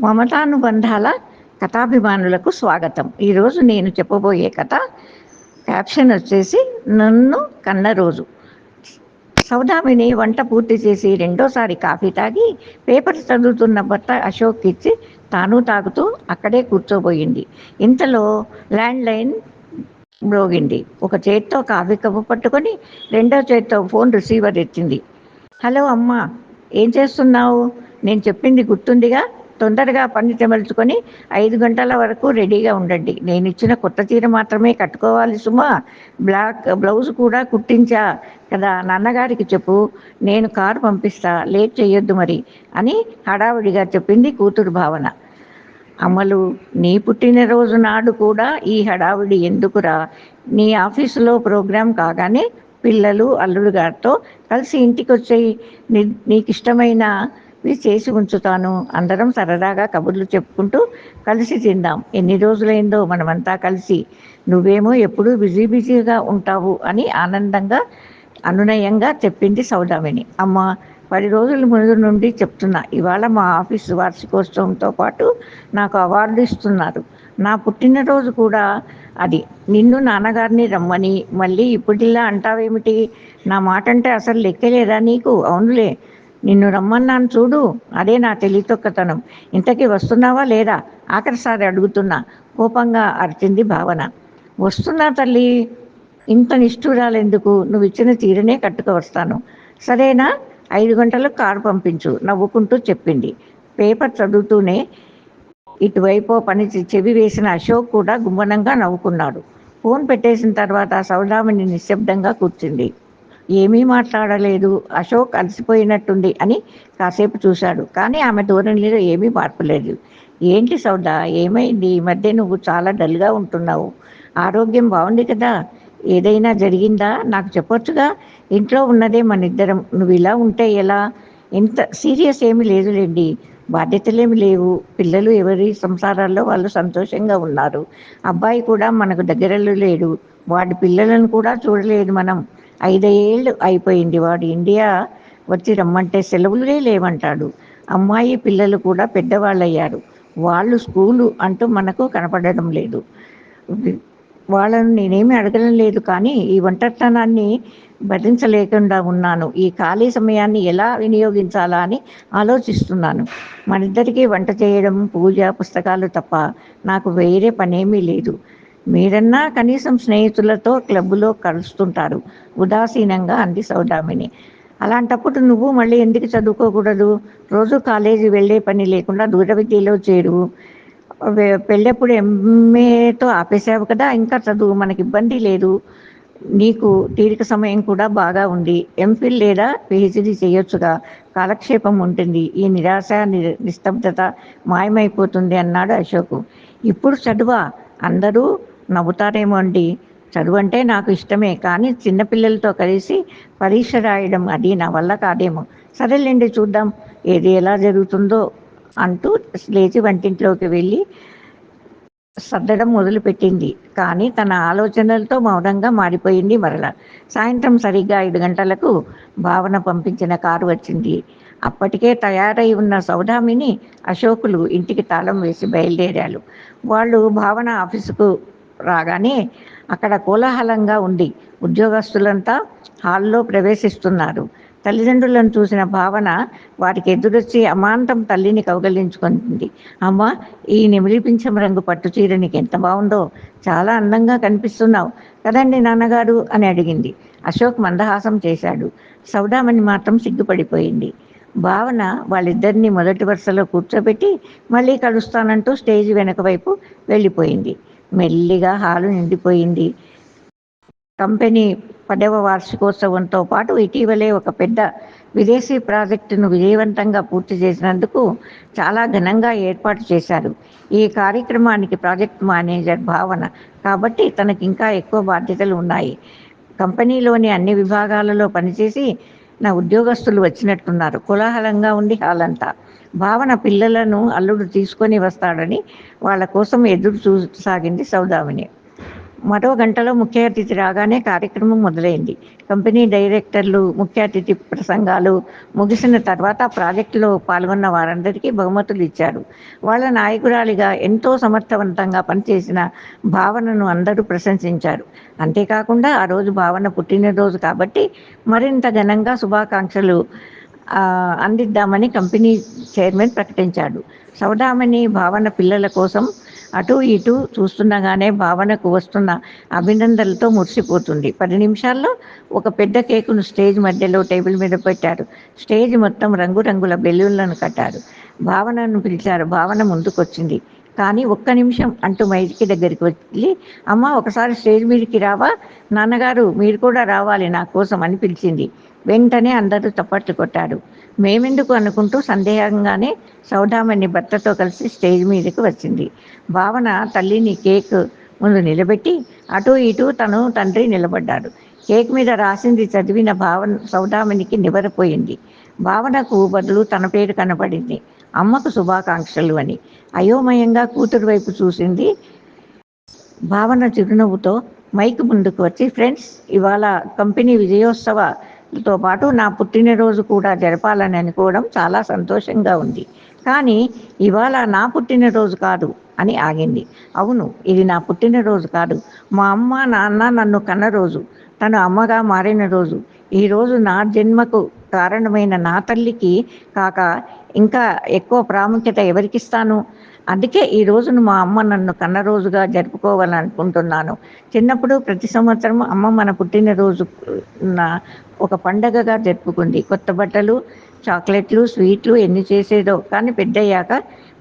మమతానుబంధాల కథాభిమానులకు స్వాగతం. ఈరోజు నేను చెప్పబోయే కథ క్యాప్షన్ వచ్చేసి నన్ను కన్న రోజు. సౌదామిని వంట పూర్తి చేసి రెండోసారి కాఫీ తాగి పేపర్ చదువుతున్న భర్త అశోక్ ఇచ్చి తాను తాగుతూ అక్కడే కూర్చోబోయింది. ఇంతలో ల్యాండ్ లైన్ మ్రోగింది. ఒక చేత్తో కాఫీ కప్పు పట్టుకొని రెండో చేత్తో ఫోన్ రిసీవర్ ఎత్తింది. హలో అమ్మా, ఏం చేస్తున్నావు? నేను చెప్పింది గుర్తుందిగా? తొందరగా పని తెమల్చుకొని 5 గంటల వరకు రెడీగా ఉండండి. నేను ఇచ్చిన కొత్త చీర మాత్రమే కట్టుకోవాలి సుమా. బ్లాక్ బ్లౌజ్ కూడా కుట్టించా కదా, నాన్నగారికి చెప్పు, నేను కారు పంపిస్తా, లేట్ చేయొద్దు మరి అని హడావుడిగా చెప్పింది కూతురు భావన. అమలు, నీ పుట్టినరోజు నాడు కూడా ఈ హడావుడి ఎందుకురా? నీ ఆఫీసులో ప్రోగ్రాం కాగానే పిల్లలు అల్లుడు గారితో కలిసి ఇంటికి వచ్చేయి. నీకు ఇష్టమైనవి చేసి ఉంచుతాను. అందరం సరదాగా కబుర్లు చెప్పుకుంటూ కలిసి తిందాం. ఎన్ని రోజులైందో మనమంతా కలిసి. నువ్వేమో ఎప్పుడూ బిజీగా ఉంటావు అని ఆనందంగా అనునయంగా చెప్పింది సౌదామిని. అమ్మ, 10 రోజుల ముందు నుండి చెప్తున్నా, ఇవాళ మా ఆఫీసు వార్షికోత్సవంతో పాటు నాకు అవార్డు ఇస్తున్నారు. నా పుట్టినరోజు కూడా అది. నిన్ను నాన్నగారిని రమ్మని మళ్ళీ ఇప్పటిలా అంటావేమిటి? నా మాట అంటే అసలు లెక్కలేదా నీకు? అవునులే, నిన్ను రమ్మన్నాను చూడు, అదే నా తెలివితొక్కతనం. ఇంతకీ వస్తున్నావా లేదా? ఆఖరిసారి అడుగుతున్నా, కోపంగా అరిచింది భావన. వస్తున్నా తల్లి, ఇంత నిష్ఠురాలెందుకు? నువ్వు ఇచ్చిన చీరనే కట్టుకు వస్తాను, సరేనా? 5 గంటలకు కారు పంపించు, నవ్వుకుంటూ చెప్పింది. పేపర్ చదువుతూనే ఇటువైపు పని చెవి వేసిన అశోక్ కూడా గుమ్మనంగా నవ్వుకున్నాడు. ఫోన్ పెట్టేసిన తర్వాత సౌదామిని నిశ్శబ్దంగా కూర్చుంది. ఏమీ మాట్లాడలేదు. అశోక్ అలసిపోయినట్టుంది అని కాసేపు చూశాడు, కానీ ఆమె ధోరణిలో ఏమీ మార్పు లేదు. ఏంటి సౌదా, ఏమైంది? ఈ మధ్య నువ్వు చాలా డల్గా ఉంటున్నావు. ఆరోగ్యం బాగుంది కదా? ఏదైనా జరిగిందా? నాకు చెప్పొచ్చుగా. ఇంట్లో ఉన్నదే మనిద్దరం, నువ్వు ఇలా ఉంటే ఎలా? ఇంత సీరియస్ ఏమీ లేదులేండి. బాధ్యతలేమి లేవు. పిల్లలు ఎవరి సంసారాల్లో వాళ్ళు సంతోషంగా ఉన్నారు. అబ్బాయి కూడా మనకు దగ్గరలో లేడు. వాడి పిల్లలను కూడా చూడలేదు మనం. 5 ఏళ్ళు అయిపోయింది. వాడు ఇండియా వచ్చి రమ్మంటే సెలవులే లేవంటాడు. అమ్మాయి పిల్లలు కూడా పెద్దవాళ్ళయ్యారు. వాళ్ళు స్కూలు అంటూ మనకు కనపడడం లేదు. వాళ్ళను నేనేమీ అడగడం లేదు, కానీ ఈ ఒంటరితనాన్ని భరించలేకుండా ఉన్నాను. ఈ ఖాళీ సమయాన్ని ఎలా వినియోగించాలా అని ఆలోచిస్తున్నాను. మనిద్దరికీ వంట చేయడం, పూజ, పుస్తకాలు తప్ప నాకు వేరే పనేమీ లేదు. మీరన్నా కనీసం స్నేహితులతో క్లబ్లో కలుస్తుంటారు, ఉదాసీనంగా అంది సౌదామిని. అలాంటప్పుడు నువ్వు మళ్ళీ ఎందుకు చదువుకోకూడదు? రోజు కాలేజీ వెళ్ళే పని లేకుండా దూర విద్యలో చేరు. పెళ్ళప్పుడు ఎంఏతో ఆపేసావు కదా, ఇంకా చదువు, మనకి ఇబ్బంది లేదు. నీకు తీరిక సమయం కూడా బాగా ఉంది. ఎంఫిల్ లేదా పిహెచ్డి చేయొచ్చుగా, కాలక్షేపం ఉంటుంది. ఈ నిరాశ నిస్తబ్దత మాయమైపోతుంది అన్నాడు అశోక్. ఇప్పుడు చదువా? అందరూ నవ్వుతారేమో అండి. చదువు అంటే నాకు ఇష్టమే, కానీ చిన్నపిల్లలతో కలిసి పరీక్ష రాయడం అది నా వల్ల కాదేమో. సరేలేండి, చూద్దాం ఏది ఎలా జరుగుతుందో అంటూ లేచి వంటింట్లోకి వెళ్ళి సర్దడం మొదలుపెట్టింది. కానీ తన ఆలోచనలతో మౌనంగా మారిపోయింది మరల. సాయంత్రం సరిగ్గా 5 గంటలకు భావన పంపించిన కారు వచ్చింది. అప్పటికే తయారై ఉన్న సౌదామిని, అశోకులు ఇంటికి తాళం వేసి బయలుదేరారు. వాళ్ళు భావన ఆఫీసుకు రాగానే అక్కడ కోలాహలంగా ఉంది. ఉద్యోగస్తులంతా హాల్లో ప్రవేశిస్తున్నారు. తల్లిదండ్రులను చూసిన భావన వారికి ఎదురొచ్చి అమాంతం తల్లిని కౌగలించుకుంటుంది. అమ్మ, ఈ నెమిలిపించం రంగు పట్టు చీర నీకు ఎంత బాగుందో! చాలా అందంగా కనిపిస్తున్నావు కదండి నాన్నగారు అని అడిగింది. అశోక్ మందహాసం చేశాడు. సౌదామణి మాత్రం సిగ్గుపడిపోయింది. భావన వాళ్ళిద్దరినీ మొదటి వరుసలో కూర్చోబెట్టి మళ్ళీ కలుస్తానంటూ స్టేజ్ వెనక వైపు వెళ్ళిపోయింది. మెల్లిగా హాలు నిండిపోయింది. కంపెనీ 10వ వార్షికోత్సవంతో పాటు ఇటీవలే ఒక పెద్ద విదేశీ ప్రాజెక్టును విజయవంతంగా పూర్తి చేసినందుకు చాలా ఘనంగా ఏర్పాటు చేశారు. ఈ కార్యక్రమానికి ప్రాజెక్ట్ మేనేజర్ భావన కాబట్టి తనకి ఇంకా ఎక్కువ బాధ్యతలు ఉన్నాయి. కంపెనీలోని అన్ని విభాగాలలో పనిచేసి నా ఉద్యోగస్తులు వచ్చినట్టున్నారు. కోలాహలంగా ఉంది హాలంతా. భావన పిల్లలను అల్లుడు తీసుకొని వస్తాడని వాళ్ళ కోసం ఎదురు చూసాగింది సౌదామిని. మరో గంటలో ముఖ్య అతిథి రాగానే కార్యక్రమం మొదలైంది. కంపెనీ డైరెక్టర్లు, ముఖ్య అతిథి ప్రసంగాలు ముగిసిన తర్వాత ప్రాజెక్టులో పాల్గొన్న వారందరికీ బహుమతులు ఇచ్చారు. వాళ్ళ నాయకురాలిగా ఎంతో సమర్థవంతంగా పనిచేసిన భావనను అందరూ ప్రశంసించారు. అంతేకాకుండా ఆ రోజు భావన పుట్టినరోజు కాబట్టి మరింత ఘనంగా శుభాకాంక్షలు అందిద్దామని కంపెనీ చైర్మన్ ప్రకటించాడు. సౌదామణి భావన పిల్లల కోసం అటూ ఇటూ చూస్తుండగానే భావనకు వస్తున్న అభినందనలతో మురిసిపోతుంది. 10 నిమిషాల్లో ఒక పెద్ద కేకును స్టేజ్ మధ్యలో టేబుల్ మీద పెట్టారు. స్టేజ్ మొత్తం రంగురంగుల బెలూన్లను కట్టారు. భావనను పిలిచారు. భావన ముందుకొచ్చింది. కానీ ఒక్క నిమిషం అంటూ మైకి దగ్గరికి వెళ్ళి, అమ్మ ఒకసారి స్టేజ్ మీదకి రావా, నాన్నగారు మీరు కూడా రావాలి నా కోసం అని పిలిచింది. వెంటనే అందరూ చప్పట్లు కొట్టారు. మేమెందుకు అనుకుంటూ సందేహంగానే సౌదామణి భర్తతో కలిసి స్టేజ్ మీదకి వచ్చింది. భావన తల్లిని కేక్ ముందు నిలబెట్టి అటూ ఇటూ తను తండ్రి నిలబడ్డాడు. కేక్ మీద రాసింది చదివిన సౌదామణికి నివ్వెరపోయింది. భావనకు బదులు తన పేరు కనపడింది. అమ్మకు శుభాకాంక్షలు అని. అయోమయంగా కూతురు వైపు చూసింది. భావన చిరునవ్వుతో మైక్ ముందుకు వచ్చి, ఫ్రెండ్స్, ఇవాళ కంపెనీ విజయోత్సవాలతో పాటు నా పుట్టినరోజు కూడా జరపాలని అనుకోవడం చాలా సంతోషంగా ఉంది. కానీ ఇవాళ నా పుట్టినరోజు కాదు అని ఆగింది. అవును, ఇది నా పుట్టినరోజు కాదు, మా అమ్మ నాన్న నన్ను కన్న రోజు, తను అమ్మగా మారిన రోజు. ఈరోజు నా జన్మకు కారణమైన నా తల్లికి కాక ఇంకా ఎక్కువ ప్రాముఖ్యత ఎవరికిస్తాను? అందుకే ఈ రోజును మా అమ్మ నన్ను కన్న రోజుగా జరుపుకోవాలని అనుకుంటున్నాను. చిన్నప్పుడు ప్రతి సంవత్సరం అమ్మ మన పుట్టినరోజు ఒక పండగగా జరుపుకుంది. కొత్త బట్టలు, చాక్లెట్లు, స్వీట్లు ఎన్ని చేసేదో. కానీ పెద్దయ్యాక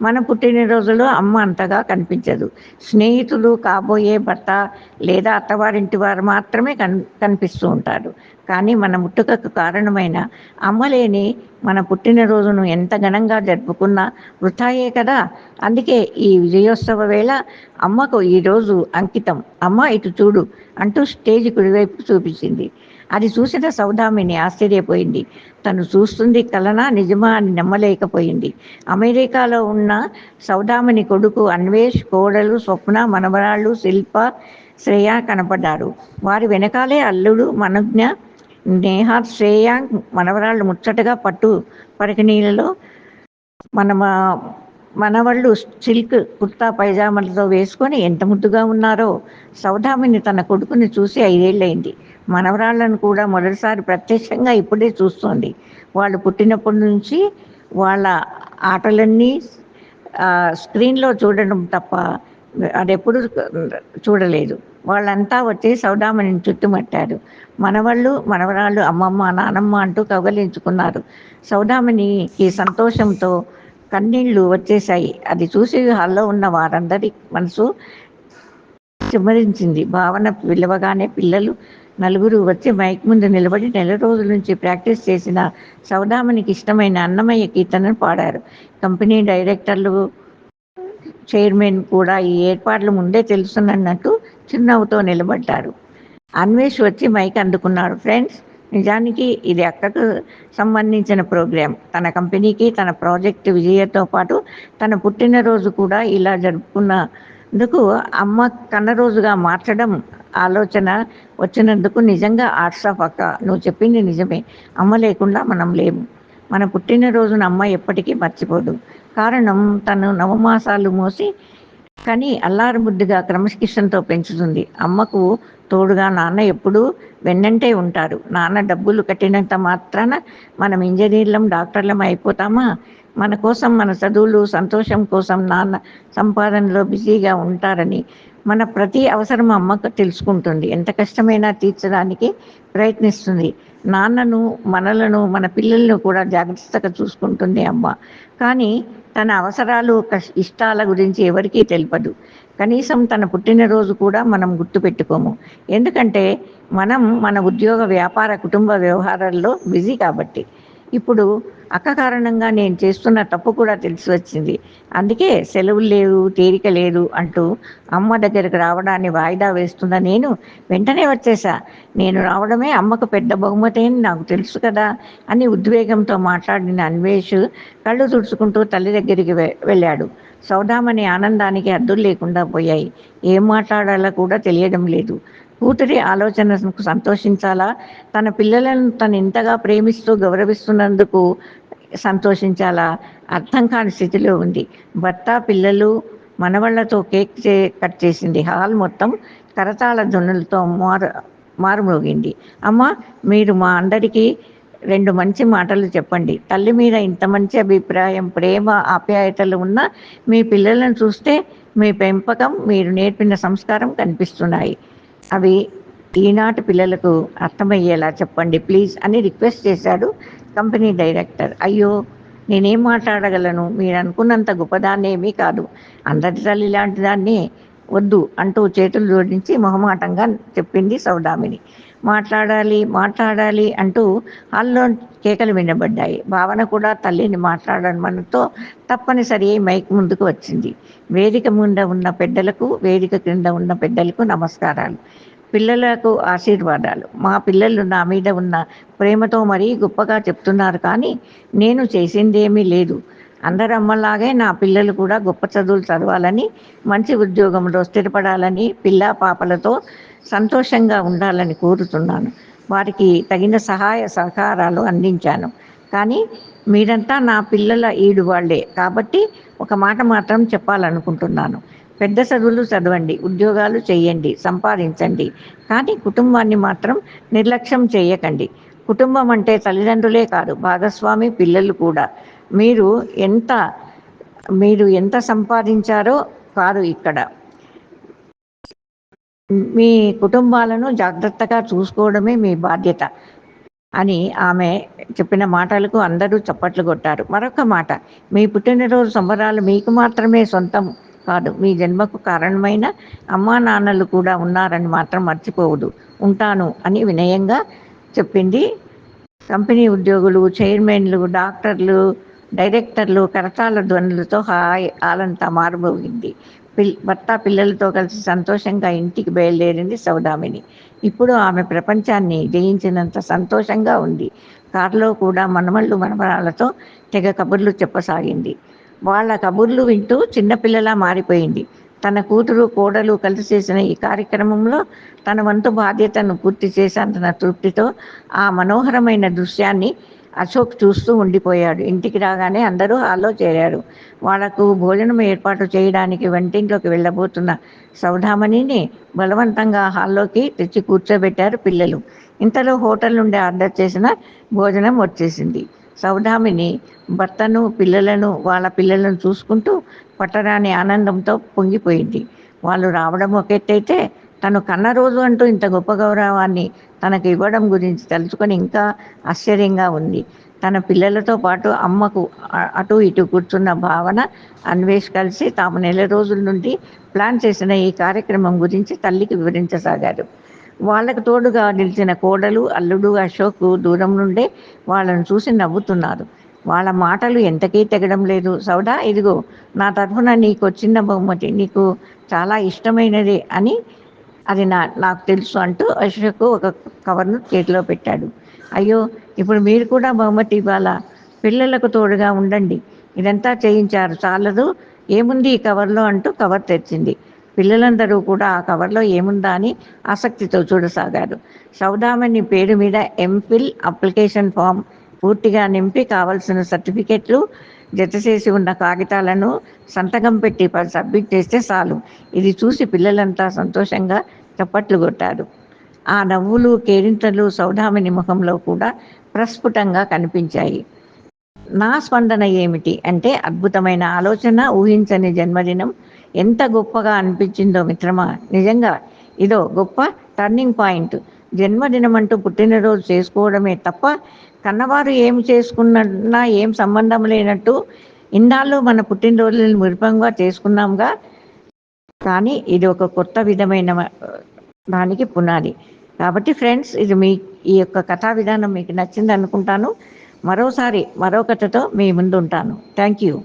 మన పుట్టినరోజులో అమ్మ అంతగా కనిపించదు. స్నేహితులు, కాబోయే భర్త లేదా అత్తవారింటి వారు మాత్రమే కనిపిస్తూ ఉంటారు. కానీ మన పుట్టుకకు కారణమైన అమ్మ లేని మన పుట్టినరోజును ఎంత ఘనంగా జరుపుకున్నా వృథాయే కదా. అందుకే ఈ విజయోత్సవ వేళ అమ్మకు ఈరోజు అంకితం. అమ్మ ఇటు చూడు అంటూ స్టేజ్ కుడివైపు చూపించింది. అది చూసిన సౌదామిని ఆశ్చర్యపోయింది. తను చూస్తుంది కలనా నిజమా అని నమ్మలేకపోయింది. అమెరికాలో ఉన్న సౌదామిని కొడుకు అన్వేష్, కోడలు స్వప్న, మనవరాళ్ళు శిల్ప, శ్రేయ కనపడ్డారు. వారి వెనకాలే అల్లుడు మనజ్ఞ, నేహ, శ్రేయ మనవరాళ్ళు ముచ్చటగా పట్టు పరికిణీలలో మనవళ్ళు సిల్క్ కుర్తా పైజామాలతో వేసుకొని ఎంత ముద్దుగా ఉన్నారో. సౌదామిని తన కొడుకుని చూసి 5 ఏళ్ళైంది. మనవరాళ్లను కూడా మొదటిసారి ప్రత్యక్షంగా ఇప్పుడే చూస్తోంది. వాళ్ళు పుట్టినప్పటి నుంచి వాళ్ళ ఆటలన్నీ స్క్రీన్లో చూడడం తప్ప అదెప్పుడు చూడలేదు. వాళ్ళంతా వచ్చి సౌదామణిని చుట్టుమట్టారు. మనవళ్ళు మనవరాళ్ళు అమ్మమ్మ నానమ్మ అంటూ కౌగలించుకున్నారు. సౌదామణికి సంతోషంతో కన్నీళ్లు వచ్చేశాయి. అది చూసి హాల్లో ఉన్న వారందరి మనసు చిమ్మరించింది. భావన పిలవగానే పిల్లలు నలుగురు వచ్చి మైక్ ముందు నిలబడి నెల రోజుల నుంచి ప్రాక్టీస్ చేసిన సౌదామణికి ఇష్టమైన అన్నమయ్య కీర్తనను పాడారు. కంపెనీ డైరెక్టర్లు, చైర్మన్ కూడా ఈ ఏర్పాట్లు ముందే తెలుసునన్నట్టు చిరునవ్వుతో నిలబడ్డారు. అన్వేష్ వచ్చి మైక్ అందుకున్నాడు. ఫ్రెండ్స్, నిజానికి ఇది అక్కకు సంబంధించిన ప్రోగ్రాం. తన కంపెనీకి తన ప్రాజెక్టు విజయంతో పాటు తన పుట్టినరోజు కూడా ఇలా జరుపుకున్నందుకు అమ్మ కన్నరోజుగా మార్చడం ఆలోచన వచ్చినందుకు నిజంగా ఆర్ట్స్ ఆఫ్ అక్క. నువ్వు చెప్పింది నిజమే. అమ్మ లేకుండా మనం లేము. మన పుట్టినరోజున అమ్మ ఎప్పటికీ మర్చిపోదు. కారణం తను నవమాసాలు మోసి కానీ అల్లారు ముద్దుగా క్రమశిక్షణతో పెంచుతుంది. అమ్మకు తోడుగా నాన్న ఎప్పుడూ వెన్నంటే ఉంటారు. నాన్న డబ్బులు కట్టినంత మాత్రాన మనం ఇంజనీర్లం, డాక్టర్లం అయిపోతామా? మన కోసం, మన చదువులు, సంతోషం కోసం నాన్న సంపాదనలో బిజీగా ఉంటారని మన ప్రతి అవసరం అమ్మకు తెలుసుకుంటుంది. ఎంత కష్టమైనా తీర్చడానికి ప్రయత్నిస్తుంది. నాన్నను, మనలను, మన పిల్లలను కూడా జాగ్రత్తగా చూసుకుంటుంది అమ్మ. కానీ తన అవసరాలు, ఇష్టాల గురించి ఎవరికీ తెలియదు. కనీసం తన పుట్టినరోజు కూడా మనం గుర్తుపెట్టుకోము. ఎందుకంటే మనం మన ఉద్యోగ, వ్యాపార, కుటుంబ వ్యవహారాల్లో బిజీ కాబట్టి. ఇప్పుడు అక్క కారణంగా నేను చేస్తున్న తప్పు కూడా తెలిసి వచ్చింది. అందుకే సెలవులు లేవు, తీరిక లేదు అంటూ అమ్మ దగ్గరికి రావడాన్ని వాయిదా వేస్తున్న నేను వెంటనే వచ్చేసా. నేను రావడమే అమ్మకు పెద్ద బహుమతి అని నాకు తెలుసు కదా అని ఉద్వేగంతో మాట్లాడిన అన్వేష్ కళ్ళు తుడుచుకుంటూ తల్లి దగ్గరికి వెళ్ళాడు. సౌదామణి ఆనందానికి హద్దులు లేకుండా పోయాయి. ఏం మాట్లాడాలో కూడా తెలియడం లేదు. కూతురి ఆలోచనకు సంతోషించాలా, తన పిల్లలను తను ఇంతగా ప్రేమిస్తూ గౌరవిస్తున్నందుకు సంతోషించాలా అర్థం కాని స్థితిలో ఉంది. భర్త, పిల్లలు, మనవళ్లతో కేక్ కట్ చేసింది. హాల్ మొత్తం కరతాళ ధ్వనులతో మారుమోగింది. అమ్మ, మీరు మా అందరికీ 2 మంచి మాటలు చెప్పండి. తల్లి మీద ఇంత మంచి అభిప్రాయం, ప్రేమ, ఆప్యాయతలు ఉన్న మీ పిల్లలను చూస్తే మీ పెంపకం, మీరు నేర్పిన సంస్కారం కనిపిస్తున్నాయి. అవి ఈనాటి పిల్లలకు అర్థమయ్యేలా చెప్పండి ప్లీజ్ అని రిక్వెస్ట్ చేశాడు కంపెనీ డైరెక్టర్. అయ్యో, నేనేం మాట్లాడగలను, మీరు అనుకున్నంత గొప్పదాన్నేమీ కాదు, అందరి తల్లి లాంటి దాన్ని వద్దు అంటూ చేతులు జోడించి మొహమాటంగా చెప్పింది సౌదామిని. మాట్లాడాలి మాట్లాడాలి అంటూ హాల్లో కేకలు వినబడ్డాయి. భావన కూడా తల్లిని మాట్లాడమనతో తప్పనిసరి మైక్ ముందుకు వచ్చింది. వేదిక ముందు ఉన్న పెద్దలకు, వేదిక క్రింద ఉన్న పెద్దలకు నమస్కారాలు. పిల్లలకు ఆశీర్వాదాలు. మా పిల్లలు నా మీద ఉన్న ప్రేమతో మరీ గొప్పగా చెప్తున్నారు, కానీ నేను చేసిందేమీ లేదు. అందరు అమ్మలాగే నా పిల్లలు కూడా గొప్ప చదువులు చదవాలని, మంచి ఉద్యోగంలో స్థిరపడాలని, పిల్లా పాపలతో సంతోషంగా ఉండాలని కోరుతున్నాను. వారికి తగిన సహాయ సహకారాలు అందించాను. కానీ మీరంతా నా పిల్లల ఈడు వాళ్ళే కాబట్టి ఒక మాట మాత్రం చెప్పాలనుకుంటున్నాను. పెద్ద చదువులు చదవండి, ఉద్యోగాలు చేయండి, సంపాదించండి, కానీ కుటుంబాన్ని మాత్రం నిర్లక్ష్యం చేయకండి. కుటుంబం అంటే తల్లిదండ్రులే కాదు, భాగస్వామి పిల్లలు కూడా. మీరు ఎంత మీరు ఎంత సంపాదించారో కాదు ఇక్కడ, మీ కుటుంబాలను జాగ్రత్తగా చూసుకోవడమే మీ బాధ్యత అని ఆమె చెప్పిన మాటలకు అందరూ చప్పట్లు కొట్టారు. మరొక మాట, మీ పుట్టినరోజు సంబరాలు మీకు మాత్రమే సొంతం కాదు, మీ జన్మకు కారణమైన అమ్మా నాన్నలు కూడా ఉన్నారని మాత్రం మర్చిపోవద్దు. ఉంటాను అని వినయంగా చెప్పింది. కంపెనీ ఉద్యోగులు, చైర్మన్లు, డాక్టర్లు, డైరెక్టర్లు కరతాళ ధ్వనులతో హాలంతా మారుమోగింది. భర్త, పిల్లలతో కలిసి సంతోషంగా ఇంటికి బయలుదేరింది సౌదామిని. ఇప్పుడు ఆమె ప్రపంచాన్ని జయించినంత సంతోషంగా ఉంది. కారులో కూడా మనమళ్ళు మనమరాలతో తెగ కబుర్లు చెప్పసాగింది. వాళ్ళ కబుర్లు వింటూ చిన్నపిల్లలా మారిపోయింది. తన కూతురు, కోడలు కలిసి చేసిన ఈ కార్యక్రమంలో తన వంతు బాధ్యతను పూర్తి చేశానన్న తృప్తితో ఆ మనోహరమైన దృశ్యాన్ని అశోక్ చూస్తూ ఉండిపోయాడు. ఇంటికి రాగానే అందరూ హాల్లో చేరారు. వాళ్లకు భోజనం ఏర్పాటు చేయడానికి వంటింట్లోకి వెళ్ళబోతున్న సౌదామణిని బలవంతంగా హాల్లోకి తెచ్చి కూర్చోబెట్టారు పిల్లలు. ఇంతలో హోటల్ నుండి ఆర్డర్ చేసిన భోజనం వచ్చేసింది. సౌదామిని భర్తను, పిల్లలను, వాళ్ళ పిల్లలను చూసుకుంటూ పట్టరాని ఆనందంతో పొంగిపోయింది. వాళ్ళు రావడం ఒక ఎత్తైతే, తను కన్న రోజు అంటూ ఇంత గొప్ప గౌరవాన్ని తనకు ఇవ్వడం గురించి తలుచుకొని ఇంకా ఆశ్చర్యంగా ఉంది. తన పిల్లలతో పాటు అమ్మకు అటు ఇటు కూర్చున్న భావన, అన్వేష్ కలిసి తాము నెల రోజుల నుండి ప్లాన్ చేసిన ఈ కార్యక్రమం గురించి తల్లికి వివరించసాగారు. వాళ్ళకు తోడుగా నిలిచిన కోడలు, అల్లుడు అశోక్ దూరం నుండే వాళ్ళను చూసి నవ్వుతున్నారు. వాళ్ళ మాటలు ఎంతకీ తెగడం లేదు. సౌదా, ఇదిగో నా తరఫున నీకు చిన్న బహుమతి, నీకు చాలా ఇష్టమైనది అని, అది నాకు తెలుసు అంటూ అశోక్ ఒక కవర్ను చేతిలో పెట్టాడు. అయ్యో, ఇప్పుడు మీరు కూడా బహుమతి ఇవ్వాలా? పిల్లలకు తోడుగా ఉండండి, ఇదంతా చేయించారు చాలదు, ఏముంది ఈ కవర్లో అంటూ కవర్ తెచ్చింది. పిల్లలందరూ కూడా ఆ కవర్లో ఏముందా అని ఆసక్తితో చూడసాగారు. సౌదామణి పేరు మీద ఎంఫిల్ అప్లికేషన్ ఫామ్ పూర్తిగా నింపి కావలసిన సర్టిఫికెట్లు జతచేసి ఉన్న కాగితాలను సంతకం పెట్టి సబ్మిట్ చేస్తే చాలు. ఇది చూసి పిల్లలంతా సంతోషంగా చప్పట్లు కొట్టారు. ఆ నవ్వులు, కేరింతలు సౌదామిని ముఖంలో కూడా ప్రస్ఫుటంగా కనిపించాయి. నా స్పందన ఏమిటి అంటే, అద్భుతమైన ఆలోచన, ఊహించని జన్మదినం, ఎంత గొప్పగా అనిపించిందో మిత్రమా. నిజంగా ఇదో గొప్ప టర్నింగ్ పాయింట్. జన్మదినం అంటూ పుట్టినరోజు చేసుకోవడమే తప్ప కన్నవారు ఏం చేసుకున్నా ఏం సంబంధం లేనట్టు ఇన్నాళ్ళు మన పుట్టినరోజులను మురిపంగా చేసుకున్నాంగా. కానీ ఇది ఒక కొత్త విధమైన దానికి పునాది. కాబట్టి ఫ్రెండ్స్, ఇది ఈ యొక్క కథా విధానం మీకు నచ్చింది అనుకుంటాను. మరోసారి మరో కథతో మీ ముందు ఉంటాను. Thank you.